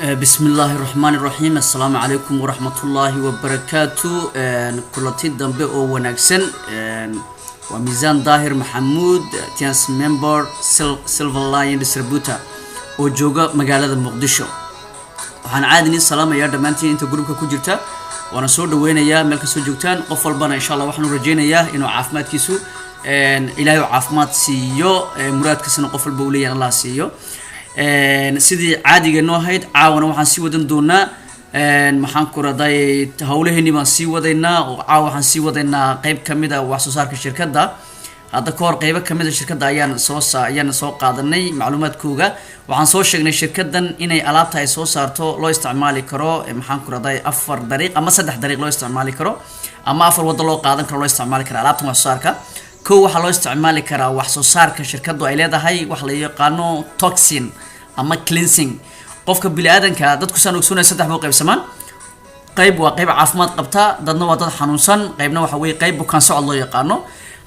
بسم الله الرحمن الرحيم السلام عليكم ورحمة الله وبركاته كلتي دنبه او وناكسن وميزان ظاهر محمود تيانس ممبر سيلفر لاين ديستريبيوتر او جوجا مقالة مقدشو وحان عادني السلام يا دمانتين انت جروبك كجرتا وانا سو دوينيا ملك سو جوجتان qof walbana insha Allah waxaan rajeynayaa inuu caafimaadkiisu ilaahay caafimaad siiyo muraadkiisana qof walba uu leeyahay Allah siiyo sidii caadiga noo hayd caawana waxaan sii wadan doonaa maxaan ku raday hawlaheeni baan sii wadaynaa oo caawa waxaan sii wadaynaa qayb kamid ah wax soo saarka shirkadda hadda ka hor qayb kamid ah shirkadda ayaan soo qaadanay macluumaadkooda waxaan soo sheegnay shirkaddan inay alaabta ay soo saarto loo isticmaali karo maxaan ku raday 4 dariiq ama 3 dariiq loo isticmaali karo ama 4 wado loo qaadan karo loo isticmaali karo alaabta wax soo saarka كو waxa loo isticmaali karaa wax soo saarka shirkadu ay leedahay wax la yaqaano toxin ama cleansing qofka bini'aadanka dadku san ogsoonay saddex buu qaybsamaan qayb waa qayb caafimaad qabta dadna waa dad xanuunsan qaybna waxa weey qayb bukaan socod loo yaqaano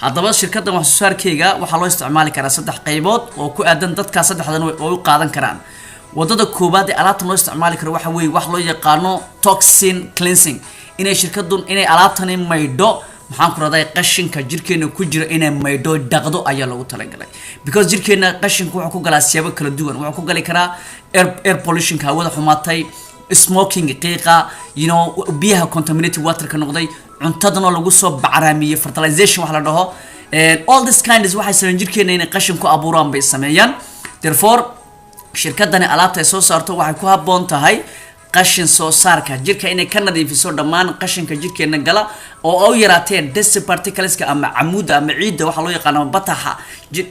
hadaba shirkadda wax soo saarkeega waxa loo isticmaali karaa saddex qaybood oo ku aadan dadka saddexdan oo u qaadan karaan wadada koobaad ee alaabta loo isticmaali karo waxa weey wax loo yaqaano toxin cleansing inay shirkaddu inay alaabtan maydho maxaan ku raday qashinka jirkeena ku jira inay maydho dhaqdo ayaa lagu talagalay because jirkeena qashinku wuxuu ku galaa siyaabo kala duwan wuxuu ku gali karaa air pollution ka wada xumaatay smoking qiiqa biyaha contaminated water ka noqday cuntadana lagu soo bacraamiyay fertilization wax la dhaho all this kind is waxay sameeyaan jirkeena inay qashin ku abuuraan bay sameeyaan therefore shirkadani alaabta ay soo saarto waxay ku habboon tahay qashin soo saarka jirka inay ka nadiifiso dhamaan qashinka jirkeena gala oo ay yaraateen dust particles ama amuda ama ciida waxa loo yaqaan bataha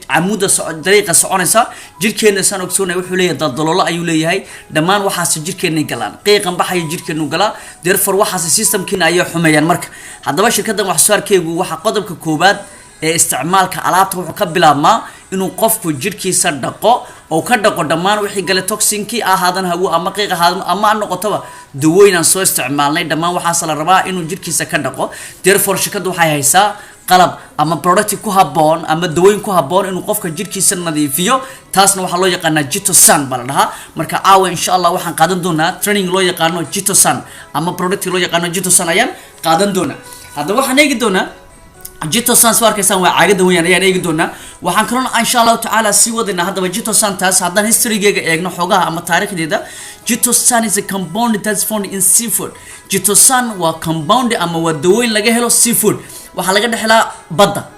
amuda dariiqa soconaysa jirkeena san ogsoonay wuxuu leeyahay daldaloolo ayuu leeyahay dhamaan waxaas jirkeena galaan qiiqan baxay jirkeenu gala therefore waxaas systemkiina ay xumeeyaan marka hadaba shirkaddan wax soo saarkeegu waxa qodobka koobaad ee isticmaalka alaabta wuxuu ka bilaabmaa inuu qofku jirkiisa dhaqo oo ka dhaqo dhamaan wixii gale toxinki ahaadan hawo ama qiiq ahaadan ama noqotaba dawooyin aan soo isticmaalnay dhamaan waxa la rabaa inuu jirkiisa ka dhaqo therefore shirkaddu waxay haysaa qalab ama product ku habboon ama dawooyin ku habboon inuu qofka jirkiisa nadiifiyo taasna waxa loo yaqaanaa Jitosan baladaha marka caawa insha Allah waxaan qaadan doonaa training loo yaqaano Jitosan ama product loo yaqaano Jitosan ayaan qaadan doonaa hadda waxaan eegi doonaa Jitosan swarkaysan waa caagada weeyaan ayaan eegi doonaa waxaan kaloo insha Allah ta'ala sii wadana hadaba Jitosan taas haddaan historygeega eegno xogaha ama taariikhdeeda Jitosan is a compound that's found in seafood Jitosan waa compound ama waa dawooyin laga helo seafood waxa laga dhaxlaa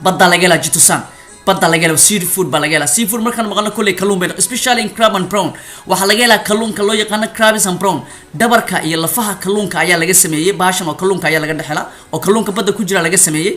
badda laga helo Jitosan badda laga helo seafood ba laga helo seafood markaan maqalno kulay kalluun bay especially in crab and prawn waxa laga helo kalluunka loo yaqaan crabs and prawn dabarka iyo lafaha kalluunka ayaa laga sameeyay baashan oo kalluunka ayaa laga dhaxlaa oo kalluunka badda ku jira laga sameeyay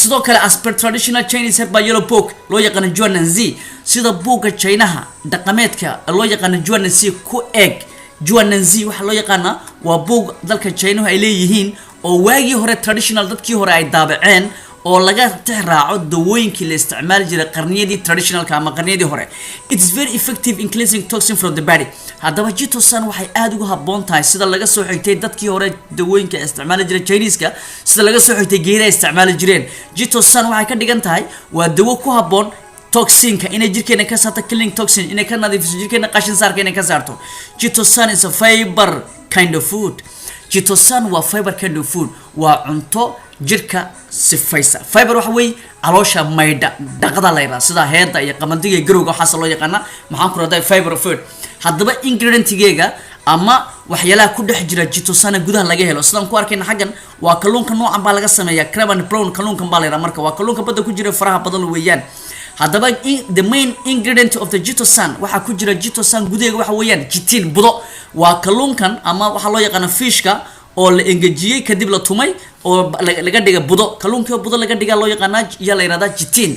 sidoo kale as per traditional Chinese herb by yellow book loo yaqaan Juanzi sida buuga Chinaha dhaqameedka loo yaqaan Juanzi ku egg Juanzi waxa loo yaqaan waa buug dalka China ay leeyihiin oo waagi hore traditional dadkii hore ay daabaceen oo laga tixraaco dawooyinkii la isticmaali jiray qarniyadii traditionalka ama qarniyadii hore it's very effective in cleansing toxin from the body hadaba Jitosan waxay aad ugu habboon tahay sida laga soo xigtay dadkii hore dawooyinka isticmaali jiray Chinese-ka sida laga soo xigtay geedaha isticmaali jireen Jitosan waxay ka dhigan tahay waa dawo ku habboon toxinka inay jirkeena ka saarto killing toxin inay ka nadiifiso jirkeena qashin saarka inay ka saarto Jitosan is a fiber kind of food Jitosan waa fiber kind of food waa cunto jirka sifaysa fiber waxa weey caloosha maydha dhaqada leeyahay sida heeda iyo qamandiga garowga waxa loo yaqaan maxaan ku raday fiber food hadaba ingredient-geega ama waxyaalaha ku dhex jira Jitosan gudaha laga helo sidaan ku arkayna xagan waa kalluunka noocan baa laga sameeyaa crab and prawn kalluunka baa leeyahay marka waa kalluunka badda ku jira faraha badan weeyaan hadaba the main ingredient of the Jitosan waxa ku jira Jitosan gudaheega waxa weeyaan chitin budo waa kalluunkan ama waxa loo yaqaan fishka oo la engejiyay kadib la tumay oo laga dhiga budo kalluunka budo laga dhiga loo yaqaan ya la yiraahdaa chitin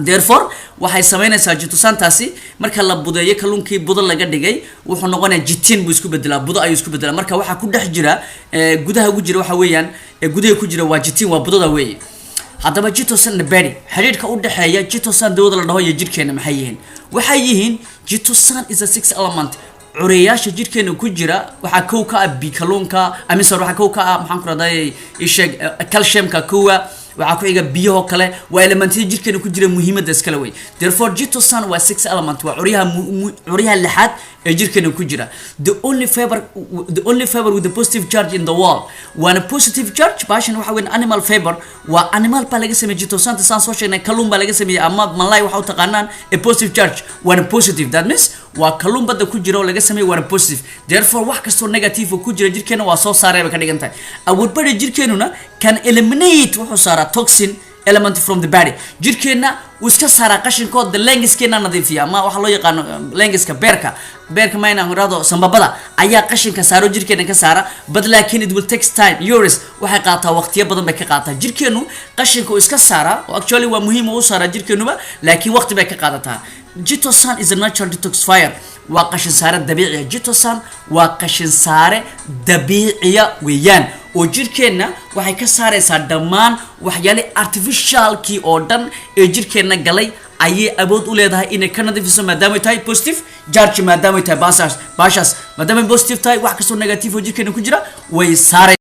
therefore waxay sameynaysaa Jitosan taasi marka la budeeyo kalluunkii budo laga dhigay wuxuu noqonayaa chitin buu isku bedelaa budo ayuu isku bedelaa marka waxa ku dhex jira gudaha ugu jira waxa weeyaan gudaha ku jira waa chitin waa budada weey hadaba Jitosan bari xiriirka u dhaxeeya Jitosan dawada la dhaho iyo jirkeena maxay yihiin waxay yihiin Jitosan is a 6 element curiyaasha jirkeena ku jira waxa koow ka bi kalluunka amisar waxa koow ka maxaan ku raday calciumka kuwa waxa ku xiga biyaha kale waa elementida jirkeena ku jira muhiimada iskala way therefore jitosan waa 6 element waa curiyaha lixaad ee jirkeena ku jira the only fiber with the positive charge in the wall one positive charge baashan waxa weyn animal fiber waa animal ba laga sameeyay jitosan tan soo sheegnay kalluun ba laga sameeyay ama malay waxa uu taqaanaan a positive charge one positive that means waa kalluun bada ku jira oo laga sameeyay one positive therefore wax kasto negative ku jira jirkeena waa soo saaray ka dhigan tahay awood bari jirkeenuna can eliminate wuxuu saara toxin element from the body jirkeena uu iska saara qashinkood the lengiskeena nadiifiya ama waxa loo yaqaan lengiska beerka mayna hurado sambabada ayaa qashinka saaro jirkeena ka saara but laakiin it will take time years waxay qaataa waqtiyo badan bay ka qaataa jirkeenu qashinka uu iska saara actually waa muhiim u saara jirkeenuba laakiin waqti bay ka qaadataa jitosan is a natural detoxifier waa qashin saare dabiici jitosan waa qashin saare dabiici weeyaan oo jirkeena waxay ka saaraysaa dhamaan waxyaalo artificialki oo dhan ee jirkeena galay ayay awood u leedahay inay ka nadiifiso maadaama ay tahay positive charge maadaama ay tahay baashas maadaama ay positive tahay wax kasto negative oo jirkeena ku jira way saaraysaa